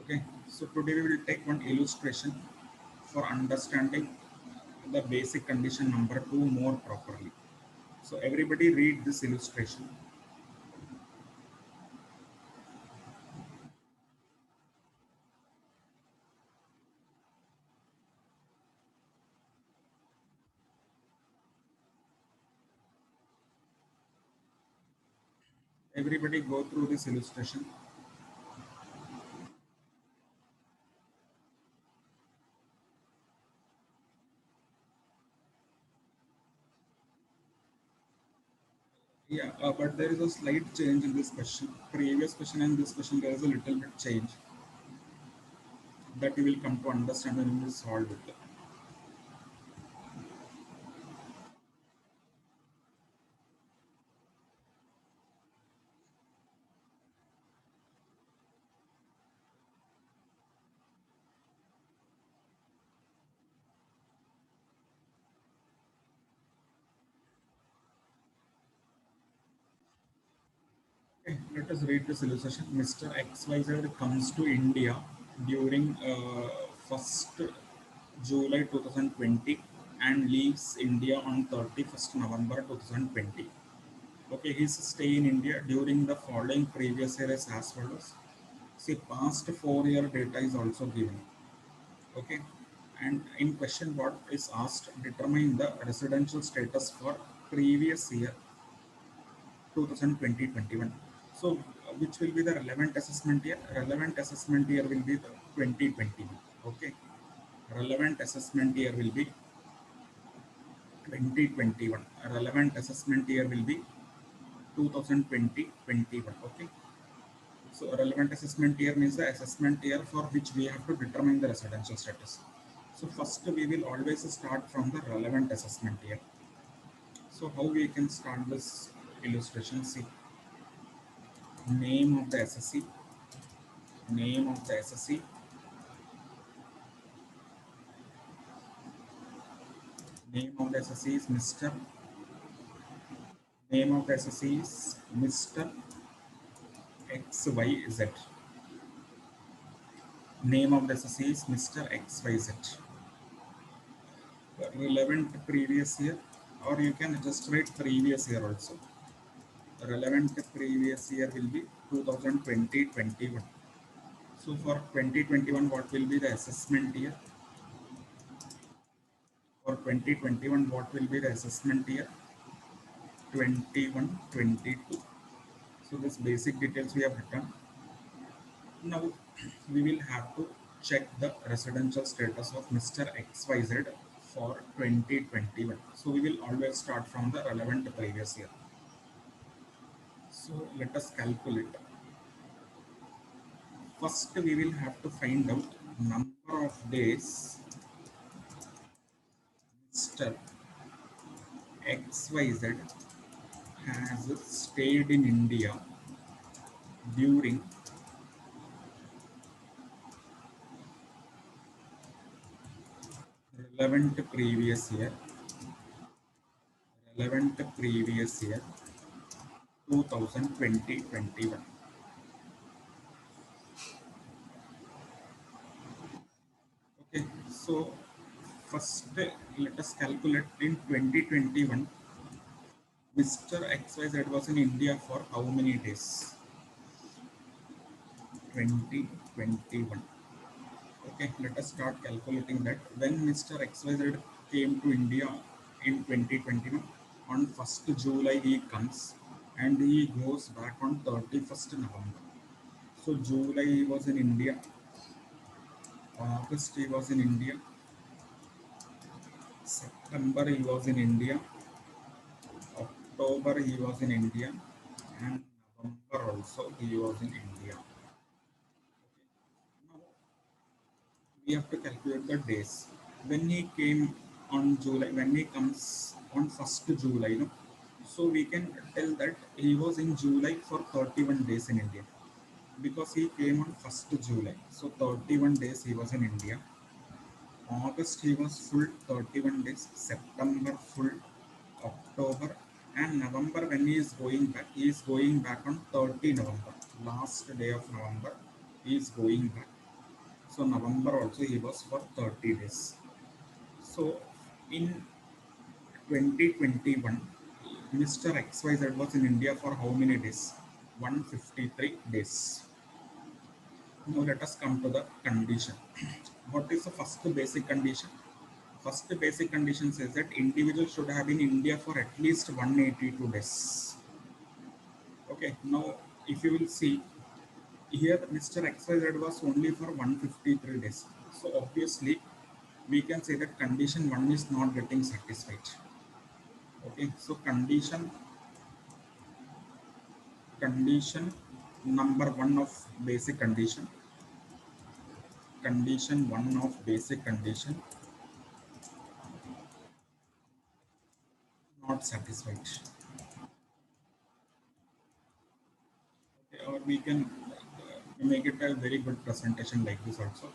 Okay, so today we will take one illustration for understanding the basic condition number 2 more properly. So everybody read this illustration. Everybody go through this illustration. Yeah, but there is a slight change in this question. Previous question and this question, there is a little bit change that you will come to understand when you solve it. Okay, let us read this illustration. Mr. XYZ comes to India during 1st July 2020 and leaves India on 31st November 2020. Okay, his stay in India during the following previous year is as follows. See, past 4 year data is also given. Okay, and in question what is asked, determine the residential status for previous year 2020-21. So, which will be the relevant assessment year? Relevant assessment year will be the 2020. Okay, relevant assessment year will be 2021. Relevant assessment year will be 2020-21. Okay, so relevant assessment year means the assessment year for which we have to determine the residential status. So first we will always start from the relevant assessment year. So how we can start this illustration? See, name of the SSC, name of the SSC, name of the SSC is Mr. Name of the SSC is Mr. XYZ. Name of the SSC is Mr. XYZ. Relevant previous year, or you can just write previous year also. Relevant previous year will be 2020-21. So for 2021, what will be the assessment year? For 2021, what will be the assessment year? 21-22. So this basic details we have written. Now we will have to check the residential status of Mr. XYZ for 2021. So we will always start from the relevant previous year. So let us calculate. First we will have to find out number of days Mr. XYZ has stayed in India during relevant previous year, relevant previous year 2020-21. Okay, so first let us calculate in 2021 Mr. XYZ was in India for how many days? 2021. Okay, let us start calculating that. When Mr. XYZ came to India in 2021, on 1st July he comes and he goes back on 31st November. So July he was in India, August he was in India, September he was in India, October he was in India, and November also he was in India. Now we have to calculate the days. When he came on July, when he comes on 1st July, no? So we can tell that he was in July for 31 days in India because he came on 1st July. So 31 days he was in India. August he was full 31 days, September full, October, and November when he is going back on 30 November, last day of November, he is going back. So November also he was for 30 days. So in 2021, Mr. XYZ was in India for how many days? 153 days. Now let us come to the condition. What is the first basic condition? First basic condition says that individual should have been in India for at least 182 days. Okay, now if you will see here, Mr. XYZ was only for 153 days. So obviously, we can say that condition 1 is not getting satisfied. Okay, so condition number 1 of basic condition 1 of basic condition not satisfied. Okay, or we can make it a very good presentation like this also.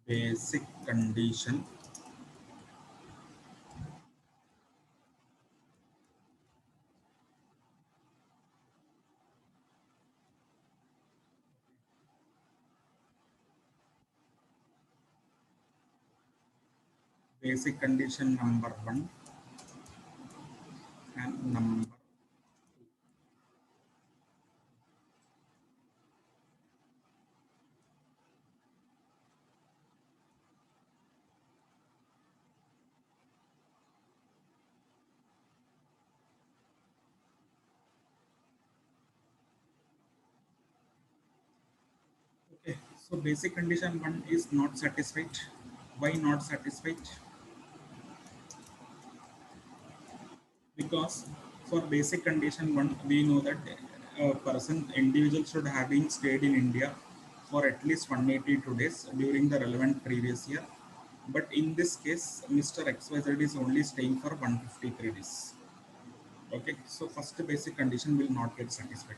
Basic condition basic condition number 1 and number. Okay, so basic condition 1 is not satisfied. Why not satisfied? Because for basic condition 1, we know that a person, individual should have been stayed in India for at least 182 days during the relevant previous year. But in this case, Mr. XYZ is only staying for 153 days. Okay, so first basic condition will not get satisfied.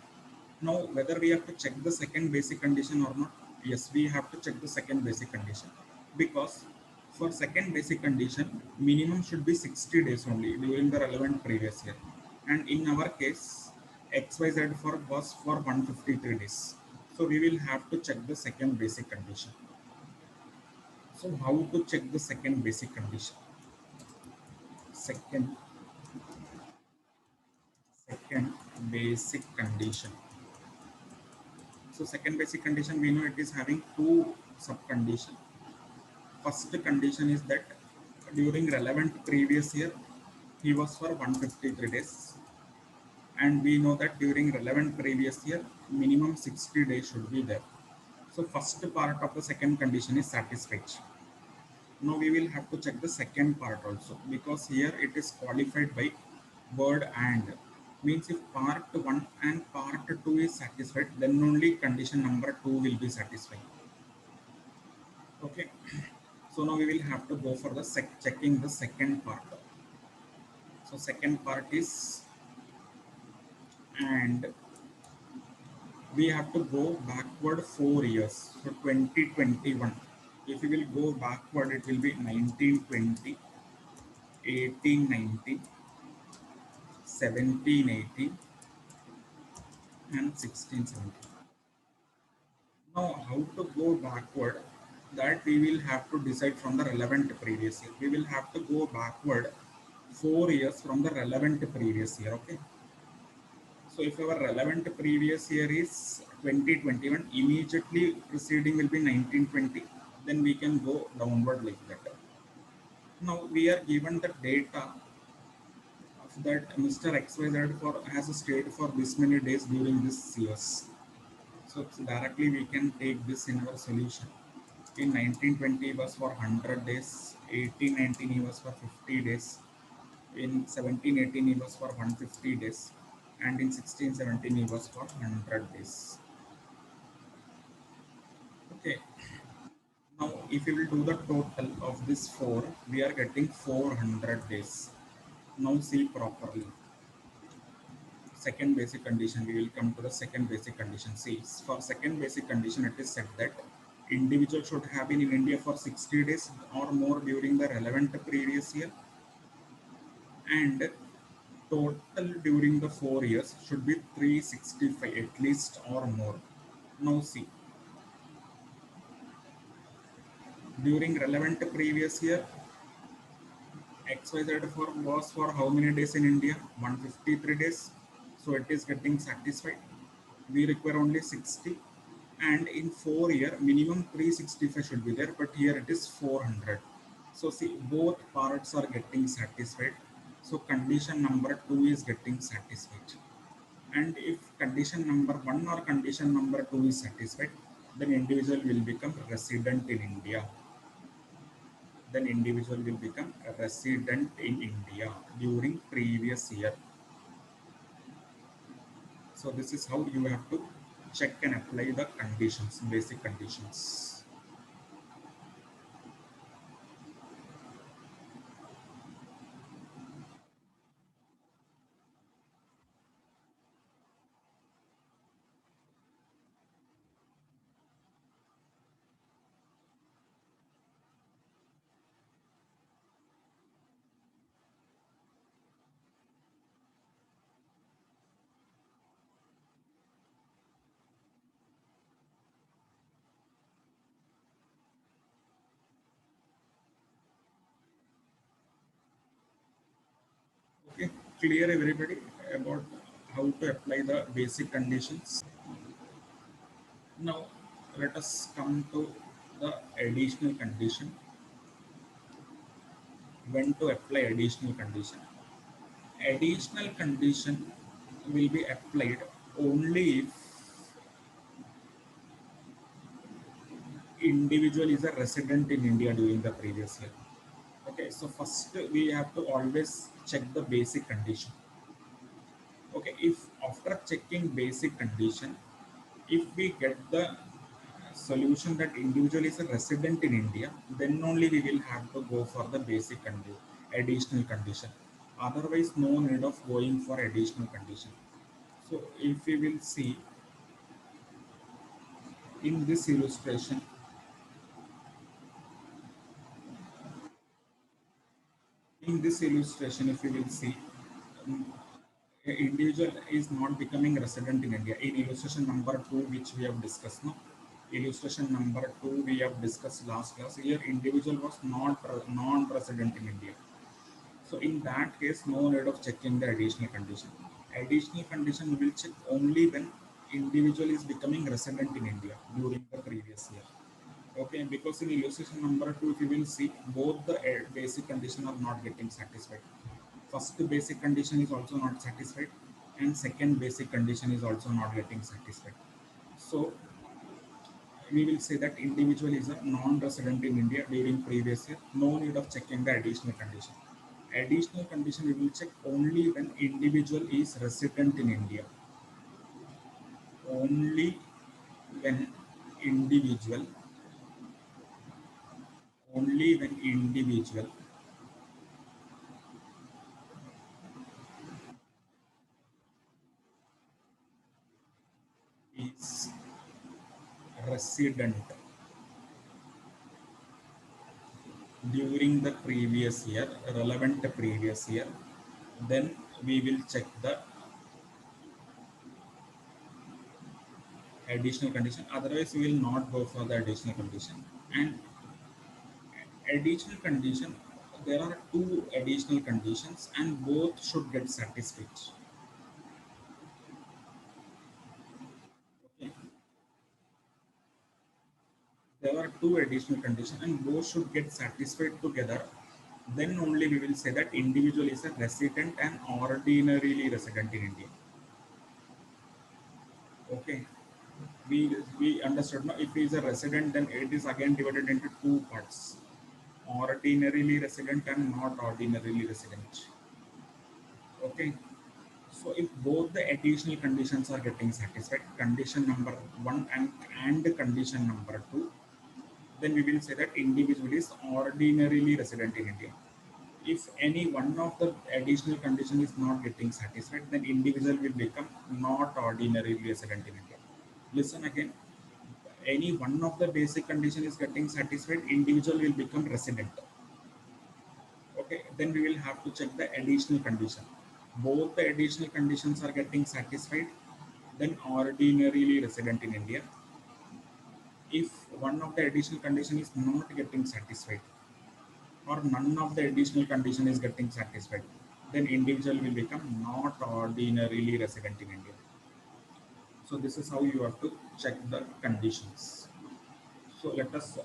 Now, whether we have to check the second basic condition or not, yes, we have to check the second basic condition, because for second basic condition, minimum should be 60 days only during the relevant previous year. And in our case, XYZ was for 153 days. So we will have to check the second basic condition. So how to check the second basic condition? Second, second basic condition. So second basic condition, we know it is having two sub condition. First condition is that during relevant previous year, he was for 153 days. And we know that during relevant previous year, minimum 60 days should be there. So first part of the second condition is satisfied. Now we will have to check the second part also, because here it is qualified by word and. Means if part 1 and part 2 is satisfied, then only condition number 2 will be satisfied. Okay, so now we will have to go for the checking the second part. So second part is, and we have to go backward 4 years. So 2021, if you will go backward, it will be 1920, 1890, 1780, and 1670. Now how to go backward, that we will have to decide from the relevant previous year. We will have to go backward 4 years from the relevant previous year. Okay, so if our relevant previous year is 2021, immediately preceding will be 1920, then we can go downward like that. Now we are given the data of that Mr. XYZ has stayed for this many days during this years. So directly we can take this in our solution. In 1920 was for 100 days, 1819 he was for 50 days, in 1718 he was for 150 days, and in 1617 he was for 100 days. Okay, now if we will do the total of this 4, we are getting 400 days. Now see properly. Second basic condition, we will come to the second basic condition. See, for second basic condition, it is said that individual should have been in India for 60 days or more during the relevant previous year, and Total during the 4 years should be 365 at least or more. Now see, during relevant previous year, XYZ was for how many days in India? 153 days. So it is getting satisfied. We require only 60. And in 4 year, minimum 365 should be there, but here it is 400. So see, both parts are getting satisfied. So condition number 2 is getting satisfied. And if condition number 1 or condition number 2 is satisfied, then individual will become resident in India. Then individual will become a resident in India during previous year. So this is how you have to check and apply the conditions, basic conditions. Okay, clear everybody about how to apply the basic conditions. Now let us come to the additional condition. When to apply additional condition? Additional condition will be applied only if individual is a resident in India during the previous year. Okay, so first we have to always check the basic condition. Okay, if after checking basic condition, if we get the solution that individual is a resident in India, then only we will have to go for the basic condition, additional condition. Otherwise, no need of going for additional condition. So if we will see in this illustration, if you will see, um, a individual is not becoming resident in India. In illustration number 2, which we have discussed now, illustration number 2 we have discussed last class. Here, individual was not non-resident in India. So in that case, no need of checking the additional condition. Additional condition we will check only when individual is becoming resident in India during the previous year. Okay, because in illustration number 2, if you will see, both the basic condition are not getting satisfied. First basic condition is also not satisfied, and second basic condition is also not getting satisfied. So we will say that individual is a non-resident in India during previous year. No need of checking the additional condition. Additional condition we will check only when individual is resident in India. Only when individual, only when individual is resident during the previous year, relevant previous year, then we will check the additional condition. Otherwise, we will not go for the additional condition. And additional condition, there are two additional conditions, and both should get satisfied. Okay. There are two additional conditions, and both should get satisfied together. Then only we will say that individual is a resident and ordinarily resident in India. Okay, we understood now. If he is a resident, then it is again divided into two parts: ordinarily resident and not ordinarily resident. Okay, so if both the additional conditions are getting satisfied, condition number 1 and condition number 2, then we will say that individual is ordinarily resident in India. If any one of the additional condition is not getting satisfied, then individual will become not ordinarily resident in India. Listen again. Any one of the basic condition is getting satisfied, individual will become resident. Okay, then we will have to check the additional condition. both the additional conditions are getting satisfied, then ordinarily resident in India. If one of the additional condition is not getting satisfied, or none of the additional condition is getting satisfied, then individual will become not ordinarily resident in India. So this is how you have to check the conditions. So let us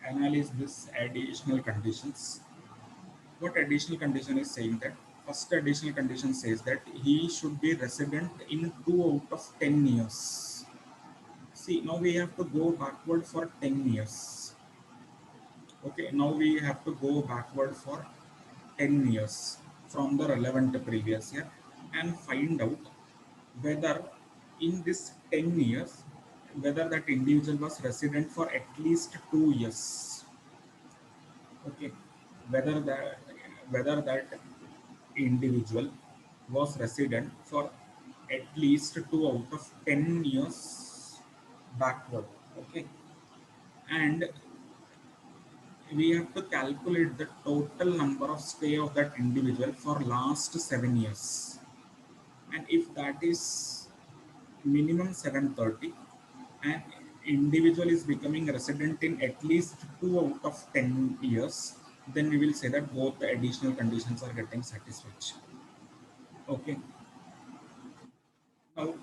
analyze this additional conditions. What additional condition is saying that first additional condition says that he should be resident in 2 out of 10 years. See, now we have to go backward for 10 years. Okay, now we have to go backward for 10 years from the relevant previous year and find out whether in this 10 years whether that individual was resident for at least 2 years. Okay, whether that individual was resident for at least 2 out of 10 years backward. Okay, and we have to calculate the total number of stay of that individual for last 7 years, and if that is minimum 730 and individual is becoming resident in at least 2 out of 10 years, then we will say that both the additional conditions are getting satisfied. Okay, now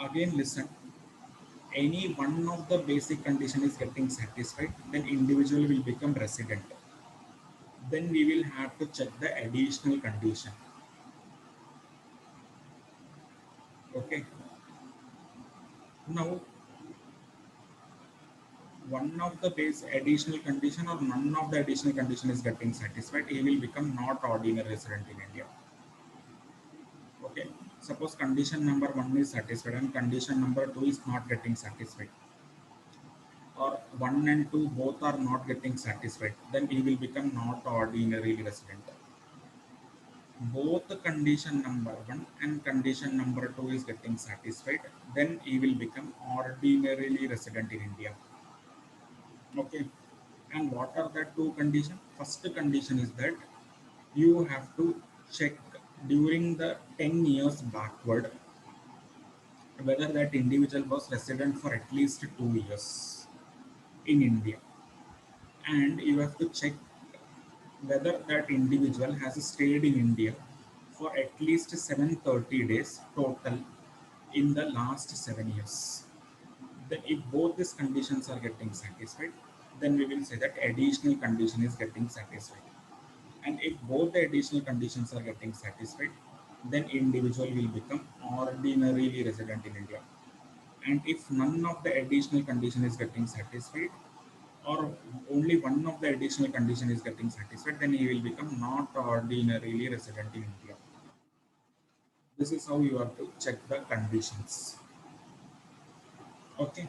again listen, any one of the basic condition is getting satisfied, then individual will become resident. Then we will have to check the additional condition. Okay, now one of the base additional condition or none of the additional condition is getting satisfied, he will become not ordinary resident in India. Okay, suppose condition number 1 is satisfied and condition number 2 is not getting satisfied, or 1 and 2 both are not getting satisfied, then he will become not ordinary resident. Both condition number 1 and condition number 2 is getting satisfied, then he will become ordinarily resident in India. Okay, and what are the two conditions? First condition is that you have to check during the 10 years backward whether that individual was resident for at least 2 years in India, and you have to check whether that individual has stayed in India for at least 730 days total in the last 7 years. Then if both these conditions are getting satisfied, then we will say that additional condition is getting satisfied. And if both the additional conditions are getting satisfied, then individual will become ordinarily resident in India. And if none of the additional condition is getting satisfied, or only one of the additional condition is getting satisfied, then he will become not ordinarily resident in India. This is how you have to check the conditions. Okay.